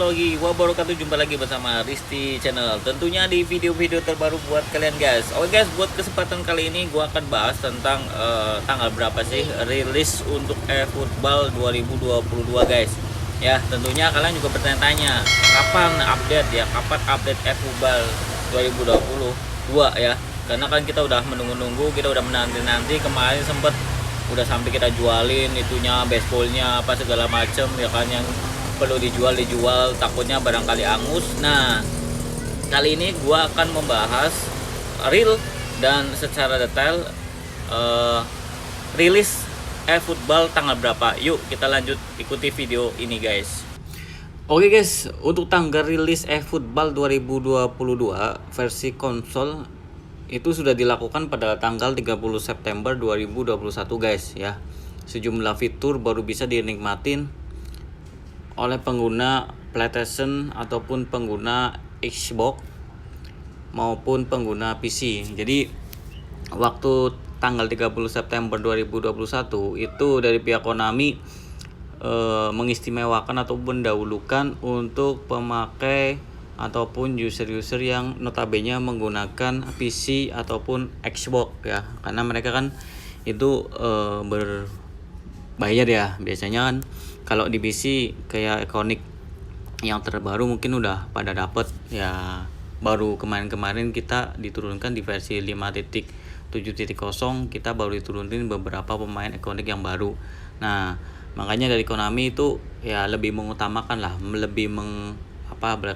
warahmatullahi wabarakatuh. Jumpa lagi bersama Risti Channel. Tentunya di video-video terbaru buat kalian guys. Oke guys, buat kesempatan kali ini gua akan bahas tentang tanggal berapa sih rilis untuk eFootball 2022 guys. Ya, tentunya kalian juga bertanya-tanya kapan update ya, kapan update eFootball 2022 ya. Karena kan kita udah menunggu-nunggu, kita udah menanti-nanti, kemarin sempet udah sampai kita jualin itunya, baseballnya apa segala macem ya kan, yang perlu dijual takutnya barangkali angus. Nah, kali ini gua akan membahas real dan secara detail rilis eFootball tanggal berapa. Yuk kita lanjut ikuti video ini guys. Oke guys, untuk tanggal rilis eFootball 2022 versi konsol itu sudah dilakukan pada tanggal 30 September 2021 guys ya. Sejumlah fitur baru bisa dinikmatin oleh pengguna PlayStation ataupun pengguna Xbox maupun pengguna PC. Jadi waktu tanggal 30 September 2021 itu dari pihak Konami mengistimewakan ataupun mendahulukan untuk pemakai ataupun user-user yang notabene menggunakan PC ataupun Xbox ya, karena mereka kan itu berbayar ya. Biasanya kan kalau di PC kayak Iconic yang terbaru mungkin udah pada dapet ya, baru kemarin-kemarin kita diturunkan di versi 5.7.0 kita baru diturunin beberapa pemain Iconic yang baru. Nah, makanya dari Konami itu ya lebih mengutamakan lah, lebih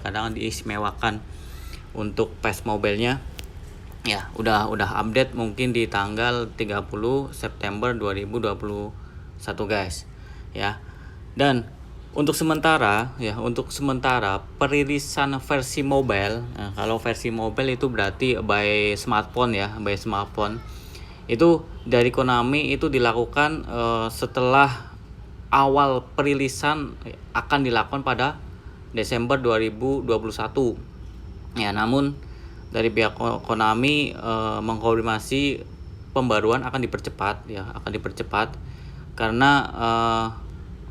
kadang diistimewakan untuk PES Mobile-nya ya, udah update mungkin di tanggal 30 September 2021 guys ya. Dan untuk sementara perilisan versi mobile, nah, kalau versi mobile itu berarti by smartphone ya, by smartphone itu dari Konami itu dilakukan setelah awal perilisan akan dilakukan pada Desember 2021 ya. Namun dari pihak Konami mengkonfirmasi pembaruan akan dipercepat karena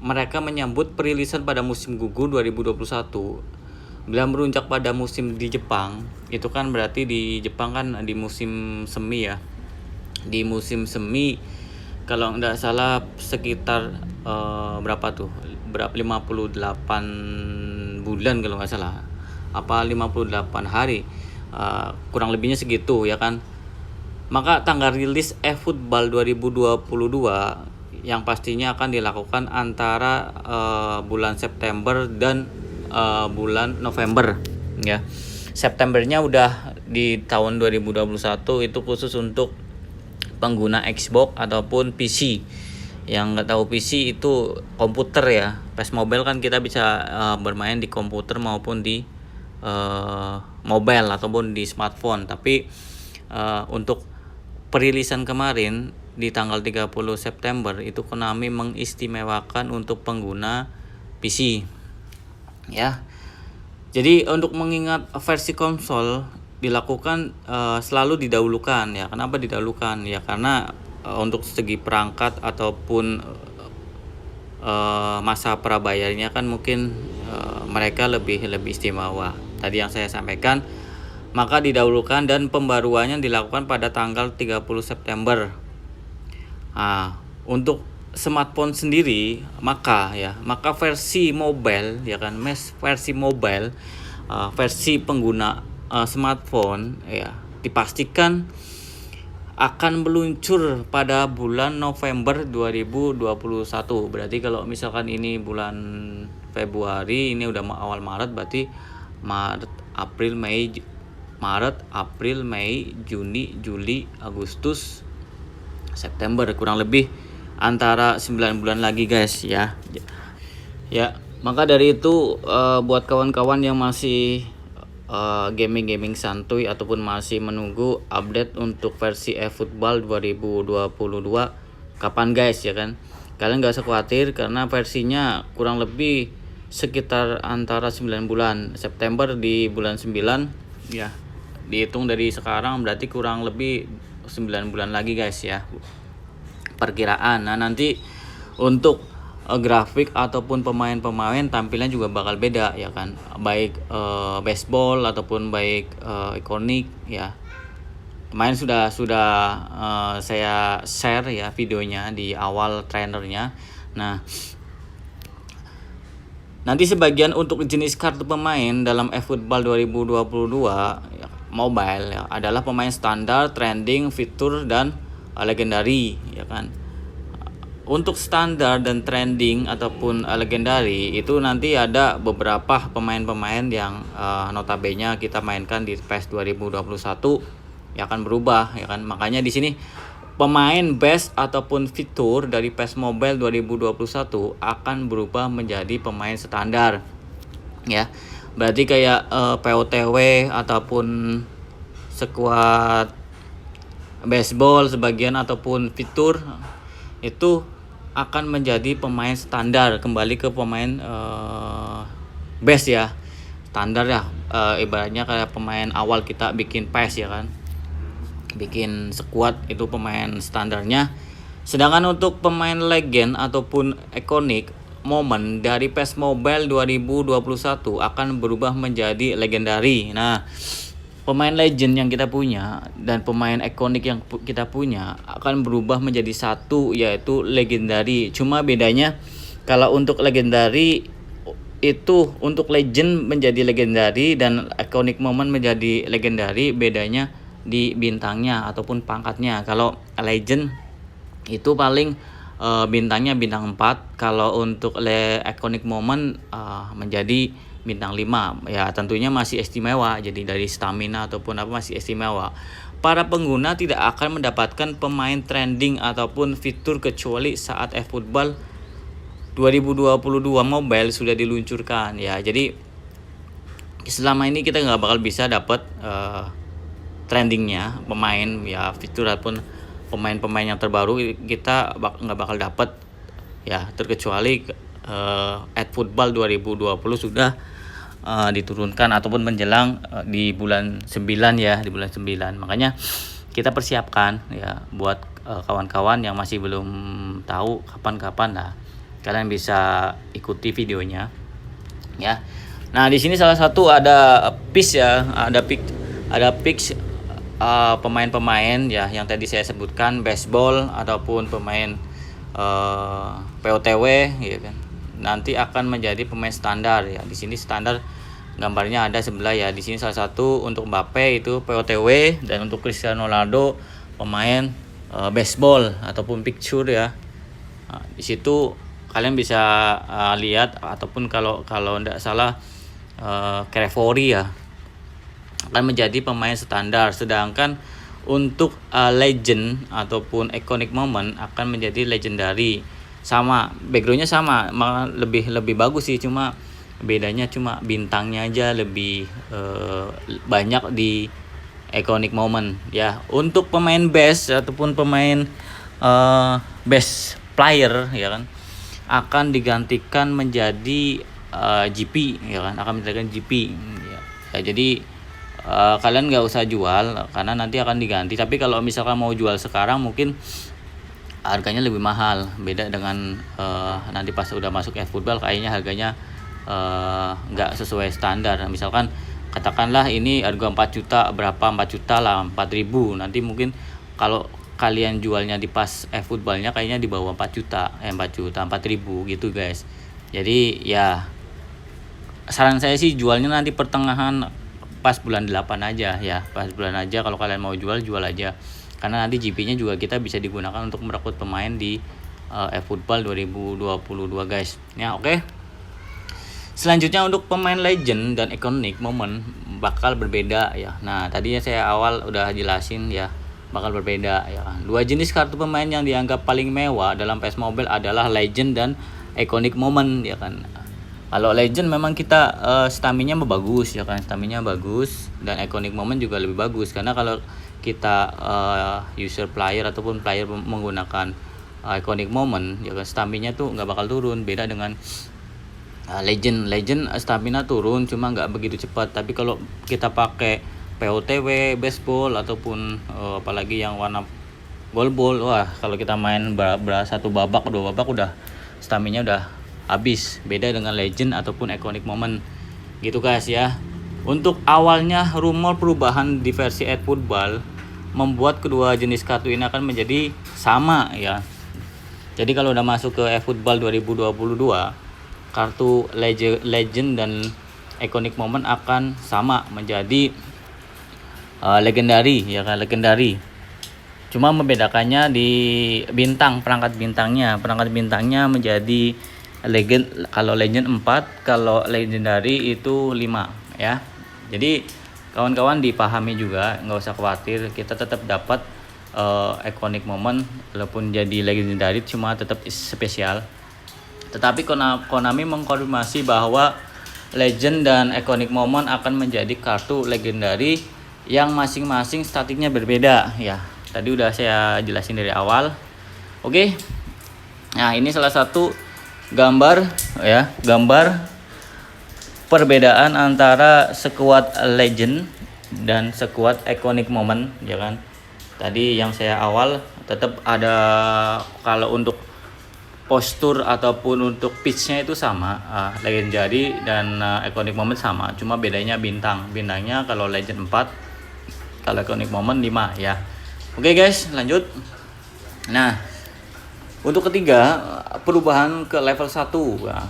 mereka menyambut perilisan pada musim gugur 2021. Bila meruncak pada musim di Jepang, itu kan berarti di Jepang kan di musim semi ya. Di musim semi kalau nggak salah sekitar berapa 58 bulan kalau nggak salah, apa 58 hari, kurang lebihnya segitu ya kan. Maka tanggal rilis eFootball 2022 yang pastinya akan dilakukan antara bulan September dan bulan November ya. Septembernya udah di tahun 2021 itu khusus untuk pengguna Xbox ataupun PC. Yang nggak tahu PC itu komputer ya. PES Mobile kan kita bisa bermain di komputer maupun di mobile ataupun di smartphone. Tapi untuk perilisan kemarin di tanggal 30 September itu Konami mengistimewakan untuk pengguna PC ya. Jadi untuk mengingat versi konsol dilakukan selalu didahulukan ya. Kenapa didahulukan ya? Karena untuk segi perangkat ataupun masa prabayarnya kan mungkin mereka lebih istimewa. Tadi yang saya sampaikan, maka didahulukan dan pembaruannya dilakukan pada tanggal 30 September. Nah, untuk smartphone sendiri maka versi mobile ya kan, versi mobile versi pengguna smartphone ya dipastikan akan meluncur pada bulan November 2021. Berarti kalau misalkan ini bulan Februari, ini udah awal Maret, berarti Maret, April, Mei, Juni, Juli, Agustus, September, kurang lebih antara 9 bulan lagi guys ya. Ya, maka dari itu buat kawan-kawan yang masih gaming santuy ataupun masih menunggu update untuk versi eFootball 2022 kapan guys ya kan, kalian gak usah khawatir karena versinya kurang lebih sekitar antara 9 bulan. September di bulan 9 ya, dihitung dari sekarang berarti kurang lebih 9 bulan lagi guys ya perkiraan. Nah, nanti untuk grafik ataupun pemain-pemain tampilan juga bakal beda ya kan, baik baseball ataupun baik ikonik ya. Kemarin sudah saya share ya videonya di awal trailernya. Nah, nanti sebagian untuk jenis kartu pemain dalam eFootball 2022 ya, mobile ya, adalah pemain standar, trending, fitur, dan legendary ya kan. Untuk standar dan trending ataupun legendary itu nanti ada beberapa pemain-pemain yang notabene kita mainkan di PES 2021 ya akan berubah ya kan. Makanya di sini pemain base ataupun fitur dari PES Mobile 2021 akan berubah menjadi pemain standar ya. Berarti kayak POTW ataupun squad baseball sebagian ataupun fitur itu akan menjadi pemain standar, kembali ke pemain base ya, standar ya, ibaratnya kayak pemain awal kita bikin PES ya kan, bikin squad itu pemain standarnya. Sedangkan untuk pemain legend ataupun ikonik momen dari PES Mobile 2021 akan berubah menjadi legendary. Nah, pemain legend yang kita punya dan pemain ikonik yang kita punya akan berubah menjadi satu, yaitu legendary. Cuma bedanya kalau untuk legendary itu, untuk legend menjadi legendary dan iconic moment menjadi legendary, bedanya di bintangnya ataupun pangkatnya. Kalau legend itu paling bintangnya bintang 4, kalau untuk iconic moment menjadi bintang 5 ya, tentunya masih istimewa, jadi dari stamina ataupun apa masih istimewa. Para pengguna tidak akan mendapatkan pemain trending ataupun fitur kecuali saat eFootball 2022 mobile sudah diluncurkan ya. Jadi selama ini kita nggak bakal bisa dapat trendingnya pemain ya, fitur ataupun pemain-pemain yang terbaru kita nggak bakal dapat ya, terkecuali eFootball 2020 sudah diturunkan ataupun menjelang di bulan 9 ya, di bulan 9. Makanya kita persiapkan ya buat kawan-kawan yang masih belum tahu kapan-kapan lah, kalian bisa ikuti videonya ya. Nah, di sini salah satu ada pick ya, ada pick pemain-pemain ya yang tadi saya sebutkan, baseball ataupun pemain POTW ya kan, nanti akan menjadi pemain standar ya. Di sini standar gambarnya ada sebelah ya. Di sini salah satu untuk Mbappe itu POTW, dan untuk Cristiano Ronaldo pemain baseball ataupun picture ya. Nah, di situ kalian bisa lihat, ataupun kalau tidak salah Crevori ya akan menjadi pemain standar. Sedangkan untuk legend ataupun iconic moment akan menjadi legendary. Sama, backgroundnya sama, malah lebih bagus sih, cuma bedanya cuma bintangnya aja lebih banyak di iconic moment ya. Untuk pemain base ataupun pemain best player ya kan akan digantikan menjadi GP ya kan, akan menggantikan GP ya. Jadi kalian nggak usah jual karena nanti akan diganti. Tapi kalau misalkan mau jual sekarang mungkin harganya lebih mahal, beda dengan nanti pas udah masuk eFootball kayaknya harganya nggak sesuai standar. Misalkan katakanlah ini harga 4 juta, berapa 4 juta lah, 4.000. Nanti mungkin kalau kalian jualnya di pas eFootballnya kayaknya di bawah 4 juta, 4 juta 4.000 gitu guys. Jadi ya saran saya sih jualnya nanti pertengahan pas bulan 8 aja ya, pas bulan aja. Kalau kalian mau jual aja, karena nanti GP-nya juga kita bisa digunakan untuk merekrut pemain di eFootball 2022 guys ya. Oke. Selanjutnya untuk pemain legend dan iconic moment bakal berbeda ya. Nah, tadinya saya awal udah jelasin ya, bakal berbeda ya kan. Dua jenis kartu pemain yang dianggap paling mewah dalam PES Mobile adalah legend dan iconic moment ya kan. Kalau legend memang kita stamina bagus ya kan, stamina bagus, dan iconic moment juga lebih bagus, karena kalau kita user player ataupun player menggunakan iconic moment ya kan, stamina tuh nggak bakal turun. Beda dengan legend stamina turun cuma nggak begitu cepat. Tapi kalau kita pakai POTW, baseball ataupun apalagi yang warna ball, wah kalau kita main satu babak, dua babak udah stamina udah habis. Beda dengan legend ataupun iconic moment gitu guys ya. Untuk awalnya rumor perubahan di versi eFootball membuat kedua jenis kartu ini akan menjadi sama ya. Jadi kalau udah masuk ke eFootball 2022, kartu legend dan iconic moment akan sama menjadi legendary ya kan, legendary. Cuma membedakannya di bintang, perangkat bintangnya menjadi legend. Kalau legend 4, kalau legendary itu 5 ya. Jadi kawan-kawan dipahami juga, nggak usah khawatir, kita tetap dapat iconic moment walaupun jadi legendary, cuma tetap spesial. Tetapi Konami mengkonfirmasi bahwa legend dan iconic moment akan menjadi kartu legendary yang masing-masing statiknya berbeda ya. Tadi udah saya jelasin dari awal. Oke. Nah, ini salah satu gambar ya, gambar perbedaan antara sekuat legend dan sekuat iconic moment ya kan. Tadi yang saya awal tetap ada, kalau untuk postur ataupun untuk pitch-nya itu sama, legendary dan iconic moment sama, cuma bedanya bintangnya kalau legend 4, kalau iconic moment 5 ya. Oke guys, lanjut. Nah, untuk ketiga, perubahan ke level 1. Nah,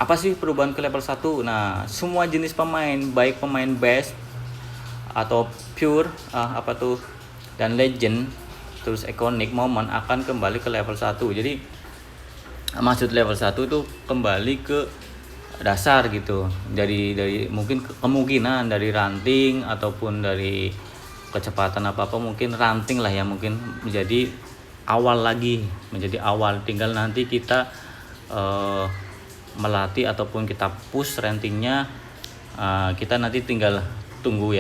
apa sih perubahan ke level 1? Nah, semua jenis pemain, baik pemain base atau pure dan legend terus iconic moment akan kembali ke level 1. Jadi maksud level 1 itu kembali ke dasar gitu. Dari mungkin kemungkinan dari ranting ataupun dari kecepatan apa mungkin ranting lah ya, mungkin menjadi awal lagi, tinggal nanti kita melatih ataupun kita push rankingnya, kita nanti tinggal tunggu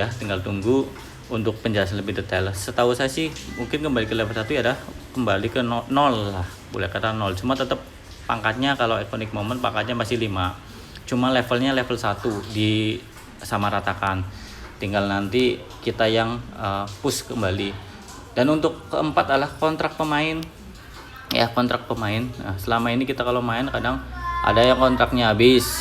untuk penjelasan lebih detail. Setahu saya sih mungkin kembali ke level 1 ya, kembali ke 0 lah, boleh kata 0, cuma tetap pangkatnya kalau iconic moment pangkatnya masih 5, cuma levelnya level 1 disamaratakan, tinggal nanti kita yang push kembali. Dan untuk keempat adalah kontrak pemain ya, kontrak pemain. Nah, selama ini kita kalau main kadang ada yang kontraknya habis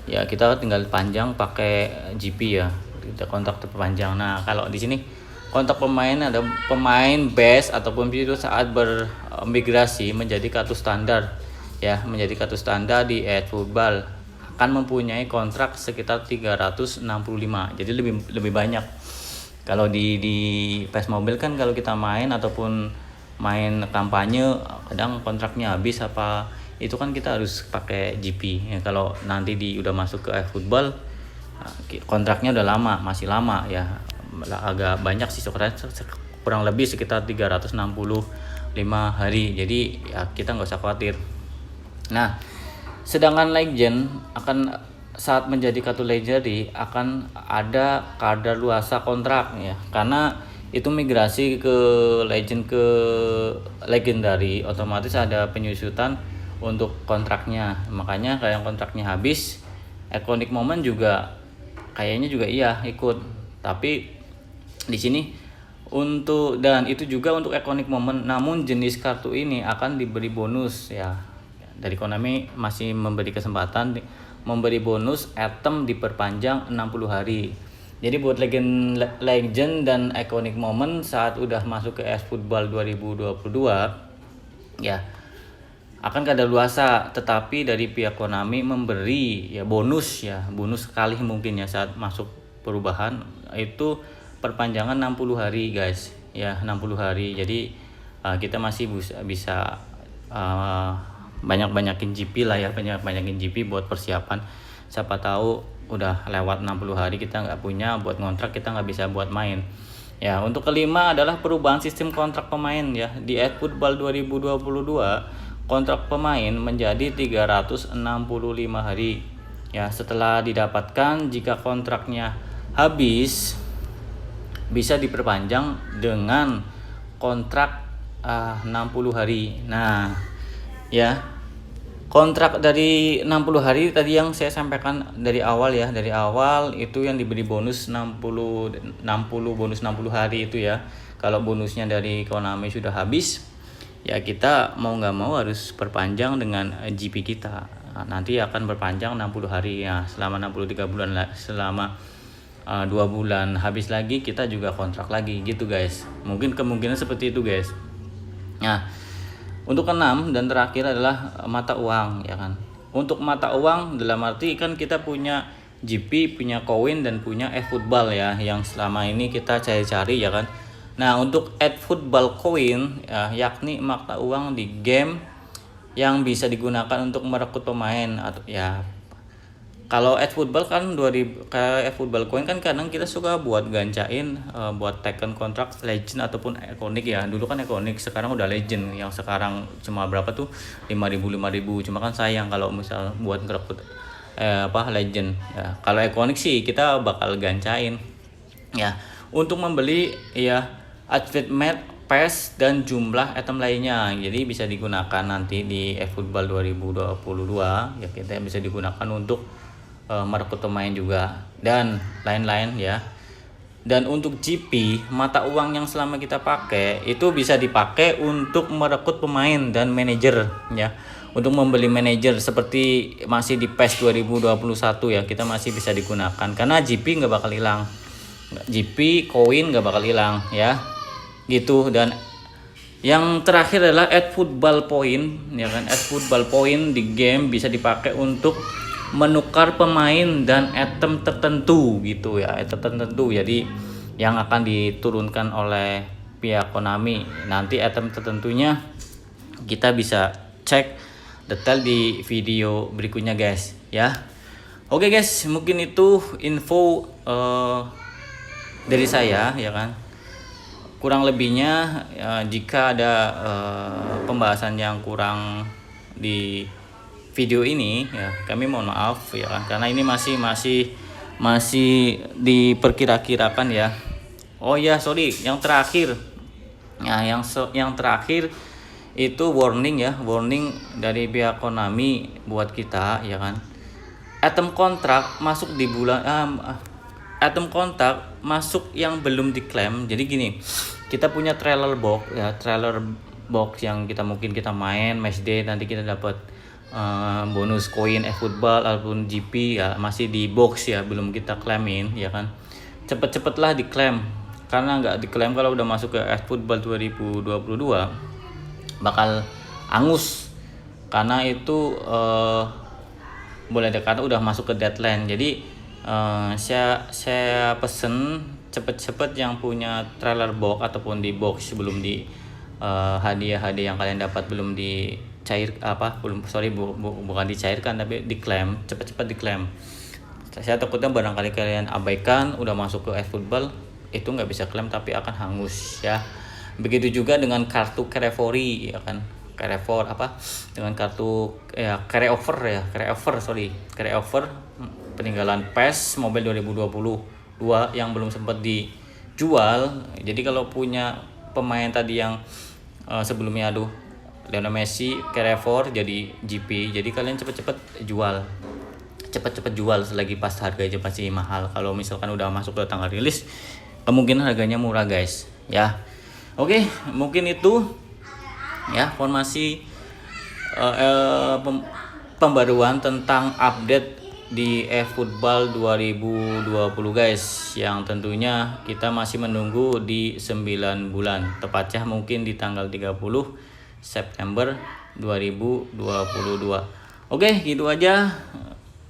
ya, kita tinggal panjang pakai GP ya, kita kontrak terpanjang. Nah, kalau di sini kontrak pemain ada pemain base ataupun itu saat bermigrasi menjadi kartu standar ya, di eFootball akan mempunyai kontrak sekitar 365. Jadi lebih banyak. Kalau di PES Mobile kan kalau kita main ataupun main kampanye kadang kontraknya habis itu kan kita harus pakai GP ya. Kalau nanti udah masuk ke eFootball kontraknya udah masih lama ya, agak banyak sih, kurang lebih sekitar 365 hari. Jadi ya kita nggak usah khawatir. Nah, sedangkan legend akan saat menjadi kartu legendary akan ada kadaluarsa kontrak ya, karena itu migrasi ke legend ke legendary otomatis ada penyusutan untuk kontraknya. Makanya kayak kontraknya habis, iconic moment juga kayaknya juga iya ikut. Tapi di sini dan itu juga untuk iconic moment, namun jenis kartu ini akan diberi bonus ya. Dari Konami masih memberi kesempatan memberi bonus item diperpanjang 60 hari. Jadi buat legend dan iconic moment saat udah masuk ke eFootball 2022 ya akan kadaluarsa, tetapi dari pihak Konami memberi ya bonus sekali mungkin ya saat masuk perubahan itu perpanjangan 60 hari guys ya, 60 hari. Jadi kita masih bisa banyakin GP lah ya, banyakin GP buat persiapan. Siapa tahu udah lewat 60 hari kita nggak punya buat ngontrak, kita nggak bisa buat main ya. Untuk kelima adalah perubahan sistem kontrak pemain ya. Di eFootball 2022 kontrak pemain menjadi 365 hari ya. Setelah didapatkan, jika kontraknya habis bisa diperpanjang dengan kontrak 60 hari. Nah ya, kontrak dari 60 hari tadi yang saya sampaikan dari awal ya, itu yang diberi bonus 60 bonus 60 hari itu ya. Kalau bonusnya dari Konami sudah habis ya kita mau nggak mau harus perpanjang dengan GP kita. Nah, nanti akan berpanjang 60 hari ya, selama 63 bulan lah, selama 2 bulan habis lagi kita juga kontrak lagi gitu guys. Mungkin kemungkinan seperti itu guys. Nah, untuk keenam dan terakhir adalah mata uang ya kan. Untuk mata uang dalam arti kan kita punya GP, punya koin dan punya eFootball ya, yang selama ini kita cari-cari ya kan. Nah, untuk eFootball coin yakni mata uang di game yang bisa digunakan untuk merekrut pemain atau ya. Kalau eFootball kan 2000, kayak eFootball coin kan kadang kita suka buat gancain buat taken kontrak legend ataupun ikonik ya. Dulu kan ikonik, sekarang udah legend, yang sekarang cuma berapa tuh 5.000. Cuma kan sayang kalau misal buat ngerekrut legend ya. Kalau ikonik sih kita bakal gancain ya. Untuk membeli ya achievement, PES dan jumlah item lainnya, jadi bisa digunakan nanti di eFootball 2022 ya. Kita bisa digunakan untuk merekrut pemain juga dan lain-lain ya. Dan untuk GP, mata uang yang selama kita pakai itu bisa dipakai untuk merekrut pemain dan manajer ya. Untuk membeli manajer seperti masih di PES 2021 ya, kita masih bisa digunakan karena GP nggak bakal hilang. GP koin nggak bakal hilang ya gitu. Dan yang terakhir adalah eFootball point ya kan. eFootball point di game bisa dipakai untuk menukar pemain dan item tertentu gitu ya, item tertentu. Jadi yang akan diturunkan oleh pihak Konami nanti item tertentunya kita bisa cek detail di video berikutnya guys ya. Oke guys, mungkin itu info dari saya ya kan. Kurang lebihnya jika ada pembahasan yang kurang di video ini ya, kami mohon maaf ya kan, karena ini masih diperkira-kirakan ya. Oh ya, sorry, yang terakhir ya, yang terakhir itu warning ya, warning dari pihak Konami buat kita ya kan. Item kontrak masuk di bulan item kontrak masuk yang belum diklaim. Jadi gini, kita punya trailer box ya, trailer box yang mungkin kita main matchday, nanti kita dapat bonus koin eFootball ataupun GP ya, masih di box ya, belum kita claimin ya kan. Cepet-cepetlah diklaim, karena nggak diklaim kalau udah masuk ke eFootball 2022 bakal angus, karena itu boleh dikata udah masuk ke deadline. Jadi saya pesen cepet-cepet yang punya trailer box ataupun di box belum di hadiah-hadiah yang kalian dapat belum bukan dicairkan tapi diklaim, cepet-cepet diklaim. Saya takutnya barangkali kalian abaikan udah masuk ke eFootball itu nggak bisa klaim tapi akan hangus ya. Begitu juga dengan kartu Carrefouri ya kan, dengan kartu ya carryover peninggalan PES Mobile 2022 yang belum sempat dijual. Jadi kalau punya pemain tadi yang sebelumnya Lionel Messi, Carrefour jadi GP, jadi kalian cepet-cepet jual selagi pas harganya masih mahal. Kalau misalkan udah masuk ke tanggal rilis kemungkinan harganya murah guys ya. Oke, mungkin itu ya informasi pembaruan tentang update di eFootball 2020 guys, yang tentunya kita masih menunggu di 9 bulan, tepatnya mungkin di tanggal 30 September 2022. Oke, gitu aja.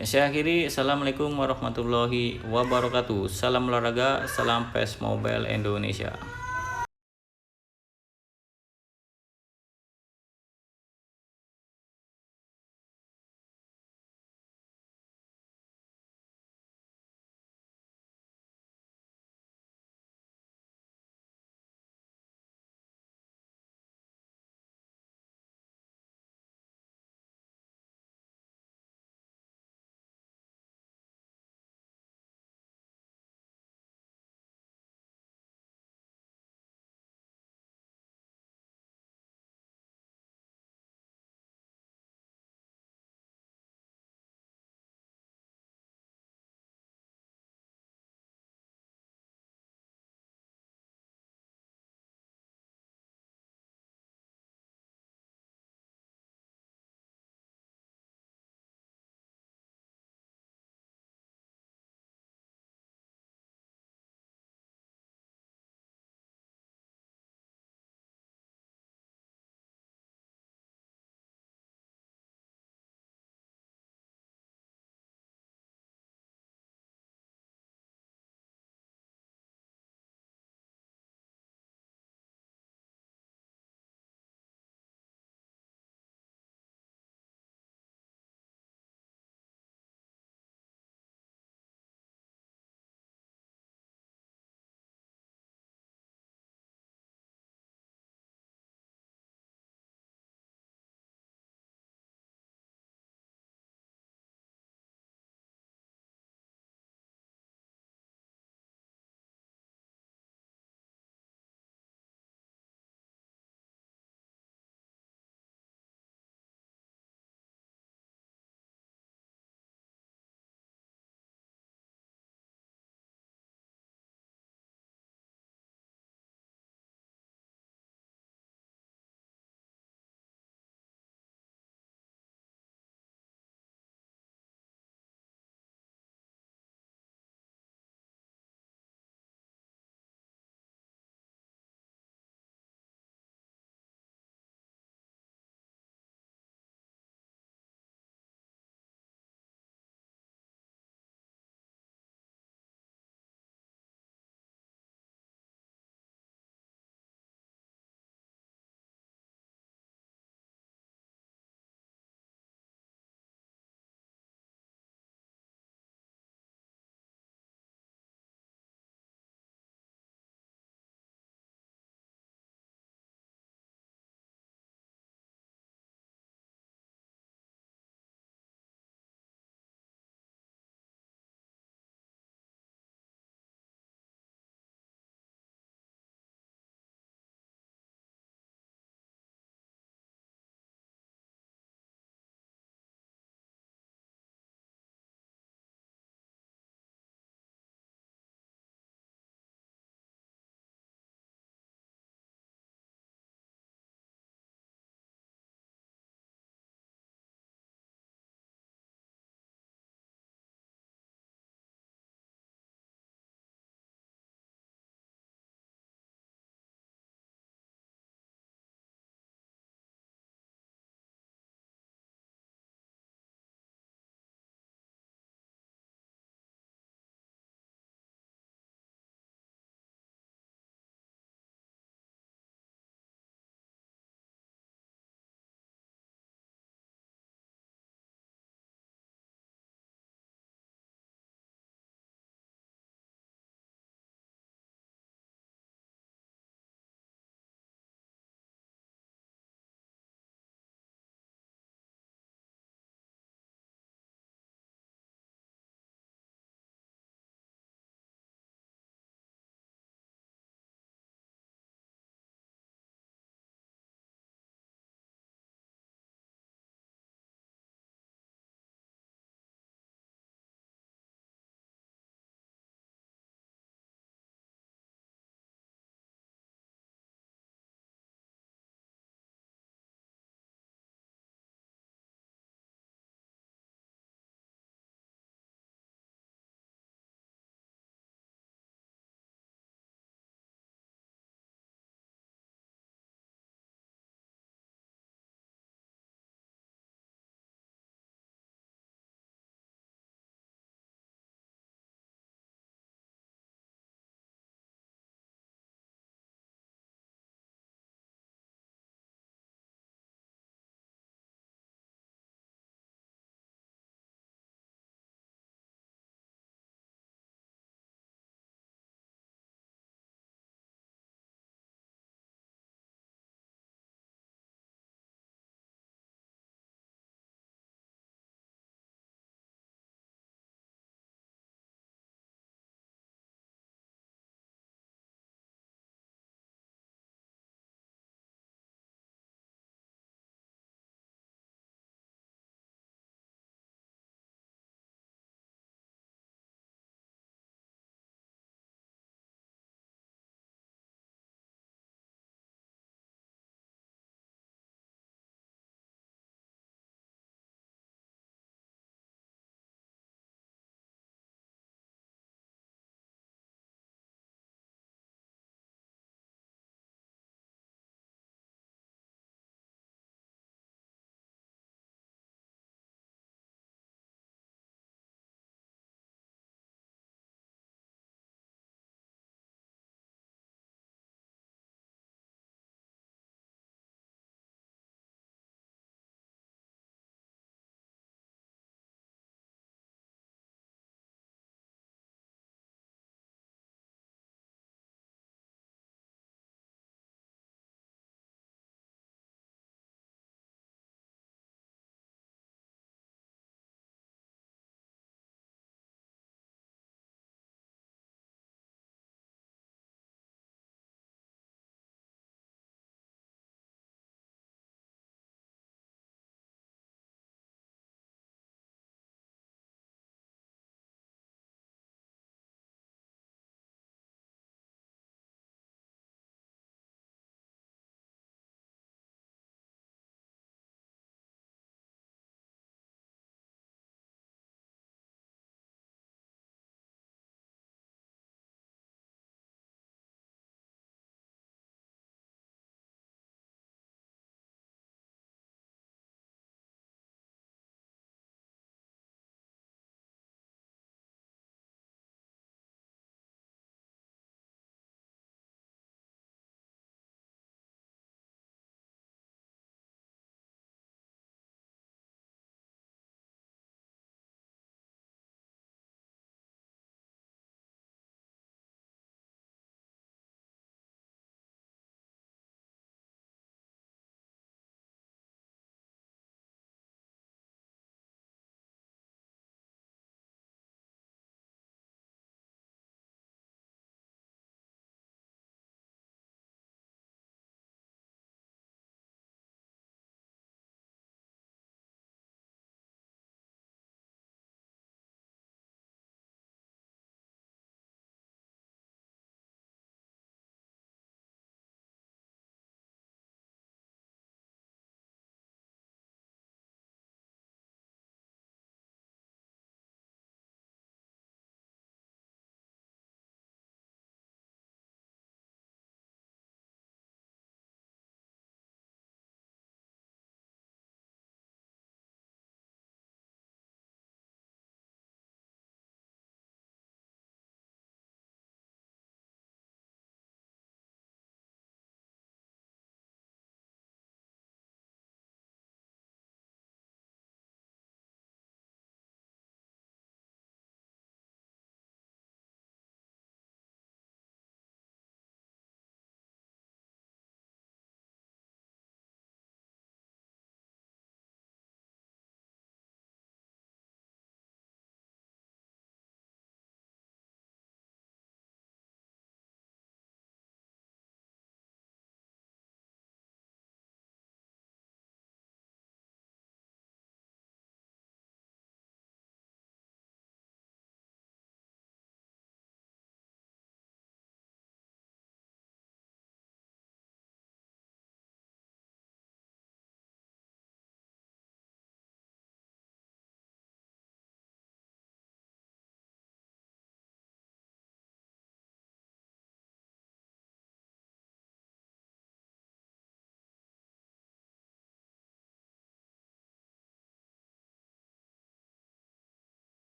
Saya akhiri. Assalamualaikum warahmatullahi wabarakatuh. Salam olahraga, salam PES Mobile Indonesia.